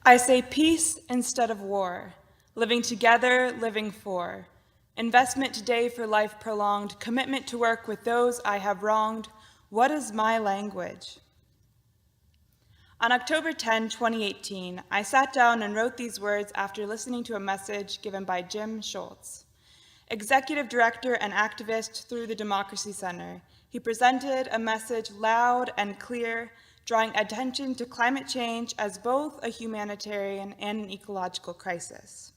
I say peace instead of war, living together, living for. Investment today for life prolonged, commitment to work with those I have wronged. What is my language? On October 10, 2018, I sat down and wrote these words after listening to a message given by Jim Schultz, Executive Director and activist through the Democracy Center. He presented a message loud and clear, drawing attention to climate change as both a humanitarian and an ecological crisis.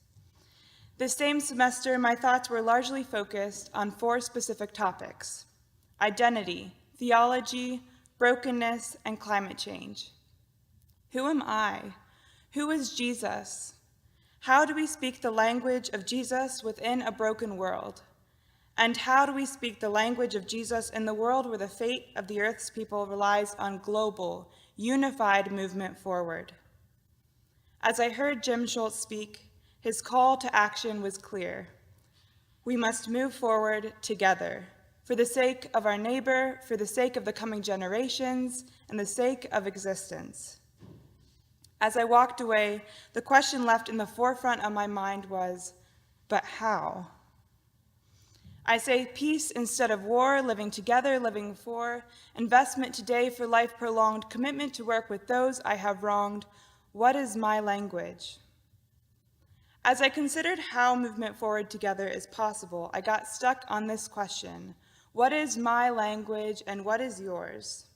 This same semester, my thoughts were largely focused on 4 specific topics: identity, theology, brokenness, and climate change. Who am I? Who is Jesus? How do we speak the language of Jesus within a broken world? And how do we speak the language of Jesus in the world where the fate of the Earth's people relies on global, unified movement forward? As I heard Jim Schultz speak, his call to action was clear. We must move forward together, for the sake of our neighbor, for the sake of the coming generations, and the sake of existence. As I walked away, the question left in the forefront of my mind was, but how? I say peace instead of war, living together, living for, investment today for life prolonged, commitment to work with those I have wronged. What is my language? As I considered how movement forward together is possible, I got stuck on this question: what is my language and what is yours?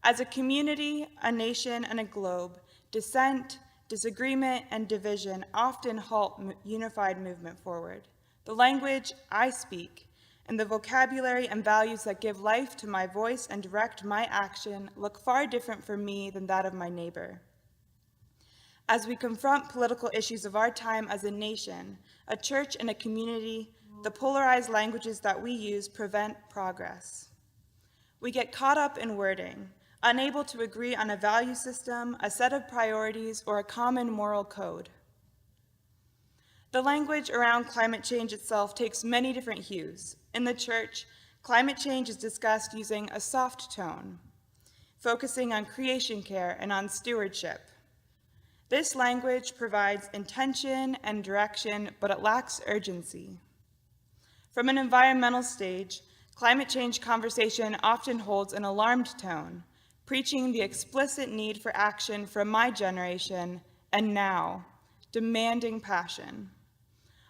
As a community, a nation, and a globe, dissent, disagreement, and division often halt unified movement forward. The language I speak and the vocabulary and values that give life to my voice and direct my action look far different for me than that of my neighbor. As we confront political issues of our time as a nation, a church, and a community, the polarized languages that we use prevent progress. We get caught up in wording, unable to agree on a value system, a set of priorities, or a common moral code. The language around climate change itself takes many different hues. In the church, climate change is discussed using a soft tone, focusing on creation care and on stewardship. This language provides intention and direction, but it lacks urgency. From an environmental stage, climate change conversation often holds an alarmed tone, preaching the explicit need for action from my generation and now, demanding passion.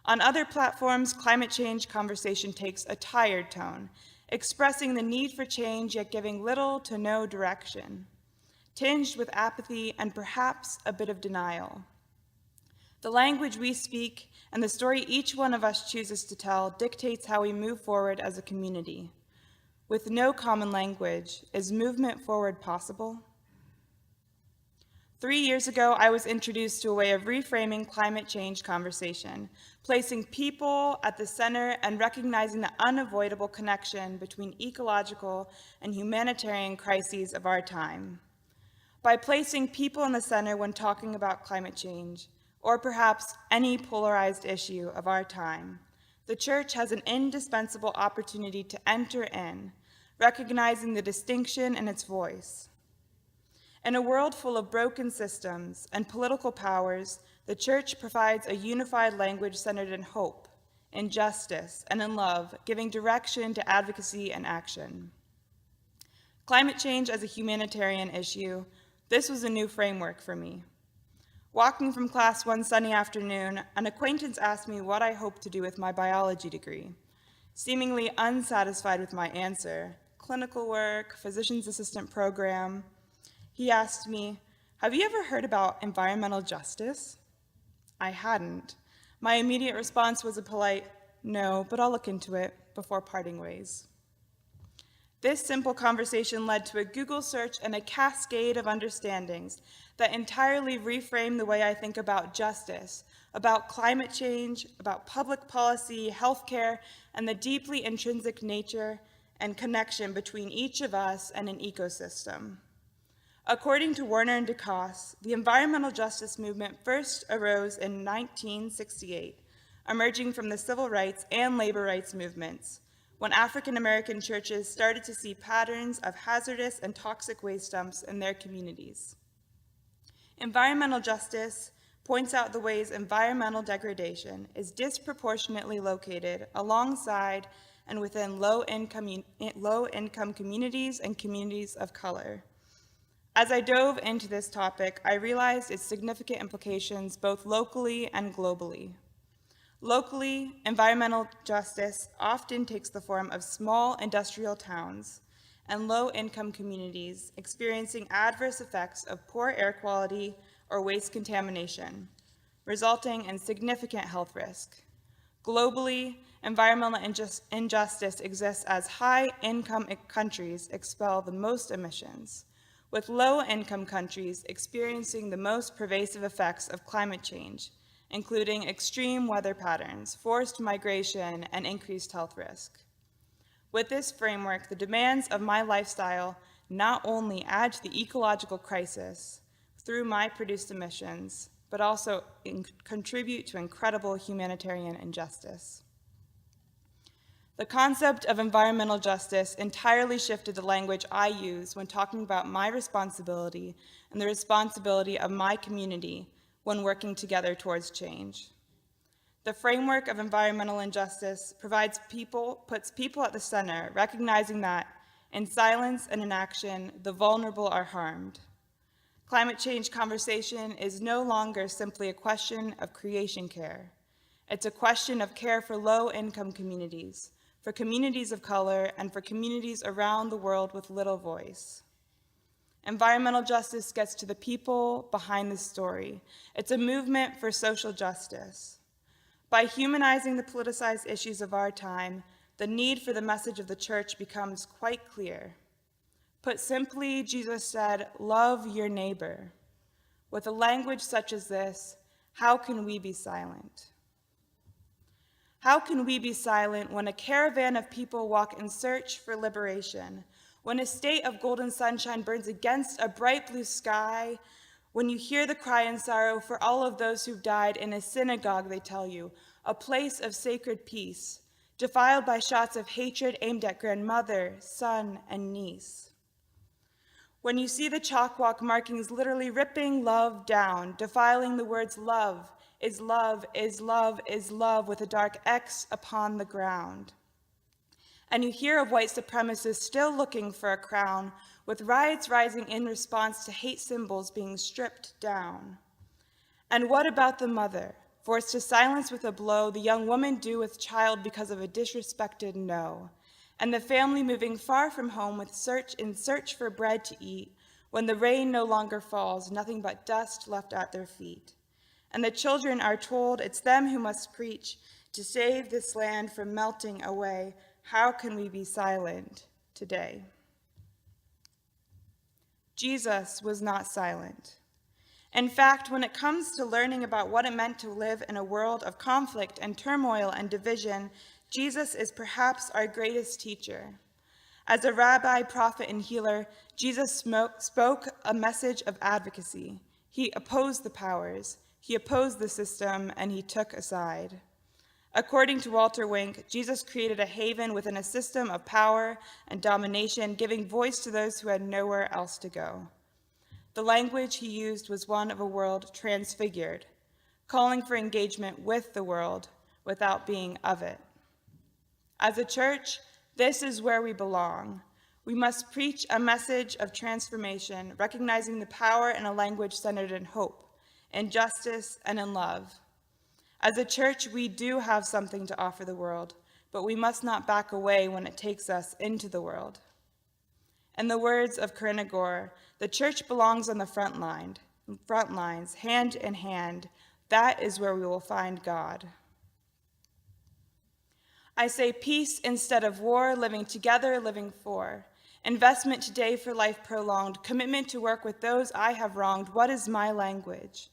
On other platforms, climate change conversation takes a tired tone, expressing the need for change yet giving little to no direction, tinged with apathy and perhaps a bit of denial. The language we speak and the story each one of us chooses to tell dictates how we move forward as a community. With no common language, is movement forward possible? 3 years ago, I was introduced to a way of reframing climate change conversation, placing people at the center and recognizing the unavoidable connection between ecological and humanitarian crises of our time. By placing people in the center when talking about climate change, or perhaps any polarized issue of our time, the church has an indispensable opportunity to enter in, recognizing the distinction in its voice. In a world full of broken systems and political powers, the church provides a unified language centered in hope, in justice, and in love, giving direction to advocacy and action. Climate change as a humanitarian issue, this was a new framework for me. Walking from class one sunny afternoon, an acquaintance asked me what I hoped to do with my biology degree. Seemingly unsatisfied with my answer, clinical work, physician's assistant program, he asked me, "Have you ever heard about environmental justice?" I hadn't. My immediate response was a polite, "No, but I'll look into it," before parting ways. This simple conversation led to a Google search and a cascade of understandings that entirely reframe the way I think about justice, about climate change, about public policy, healthcare, and the deeply intrinsic nature and connection between each of us and an ecosystem. According to Werner and DeCoste, the environmental justice movement first arose in 1968, emerging from the civil rights and labor rights movements, when African American churches started to see patterns of hazardous and toxic waste dumps in their communities. Environmental justice points out the ways environmental degradation is disproportionately located alongside and within low-income communities and communities of color. As I dove into this topic, I realized its significant implications both locally and globally. Locally, environmental justice often takes the form of small industrial towns and low-income communities experiencing adverse effects of poor air quality or waste contamination, resulting in significant health risk. Globally, environmental injustice exists as high-income countries expel the most emissions, with low-income countries experiencing the most pervasive effects of climate change, including extreme weather patterns, forced migration, and increased health risk. With this framework, the demands of my lifestyle not only add to the ecological crisis through my produced emissions, but also contribute to incredible humanitarian injustice. The concept of environmental justice entirely shifted the language I use when talking about my responsibility and the responsibility of my community when working together towards change. The framework of environmental injustice puts people at the center, recognizing that in silence and inaction, the vulnerable are harmed. Climate change conversation is no longer simply a question of creation care. It's a question of care for low-income communities, for communities of color, and for communities around the world with little voice. Environmental justice gets to the people behind the story. It's a movement for social justice. By humanizing the politicized issues of our time, the need for the message of the church becomes quite clear. Put simply, Jesus said, "Love your neighbor." With a language such as this, how can we be silent? How can we be silent when a caravan of people walk in search for liberation, when a state of golden sunshine burns against a bright blue sky, when you hear the cry and sorrow for all of those who've died in a synagogue, they tell you, a place of sacred peace, defiled by shots of hatred aimed at grandmother, son, and niece? When you see the chalk walk markings literally ripping love down, defiling the words love is love is love is love with a dark X upon the ground. And you hear of white supremacists still looking for a crown, with riots rising in response to hate symbols being stripped down. And what about the mother, forced to silence with a blow the young woman due with child because of a disrespected no? And the family moving far from home in search for bread to eat, when the rain no longer falls, nothing but dust left at their feet. And the children are told it's them who must preach to save this land from melting away. How can we be silent today? Jesus was not silent. In fact, when it comes to learning about what it meant to live in a world of conflict and turmoil and division, Jesus is perhaps our greatest teacher. As a rabbi, prophet, and healer, Jesus spoke a message of advocacy. He opposed the powers, he opposed the system, and he took a side. According to Walter Wink, Jesus created a haven within a system of power and domination, giving voice to those who had nowhere else to go. The language he used was one of a world transfigured, calling for engagement with the world without being of it. As a church, this is where we belong. We must preach a message of transformation, recognizing the power in a language centered in hope, in justice, and in love. As a church, we do have something to offer the world, but we must not back away when it takes us into the world. In the words of Corinna Gore, the church belongs on the front lines, hand in hand. That is where we will find God. I say peace instead of war, living together, living for. Investment today for life prolonged, commitment to work with those I have wronged. What is my language?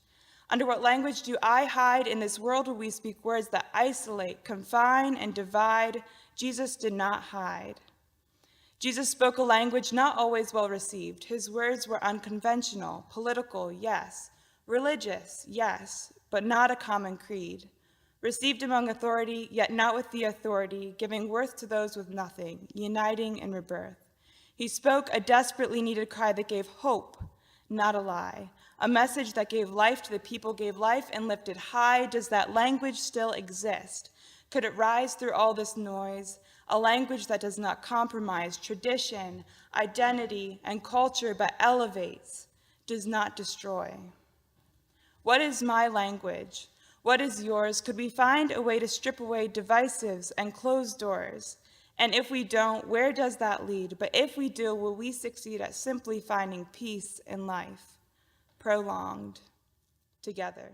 Under what language do I hide in this world where we speak words that isolate, confine, and divide? Jesus did not hide. Jesus spoke a language not always well received. His words were unconventional, political, yes, religious, yes, but not a common creed. Received among authority, yet not with the authority, giving worth to those with nothing, uniting in rebirth. He spoke a desperately needed cry that gave hope, not a lie. A message that gave life to the people gave life and lifted high. Does that language still exist? Could it rise through all this noise? A language that does not compromise tradition, identity, and culture, but elevates, does not destroy. What is my language? What is yours? Could we find a way to strip away divisives and closed doors? And if we don't, where does that lead? But if we do, will we succeed at simply finding peace in life, prolonged together?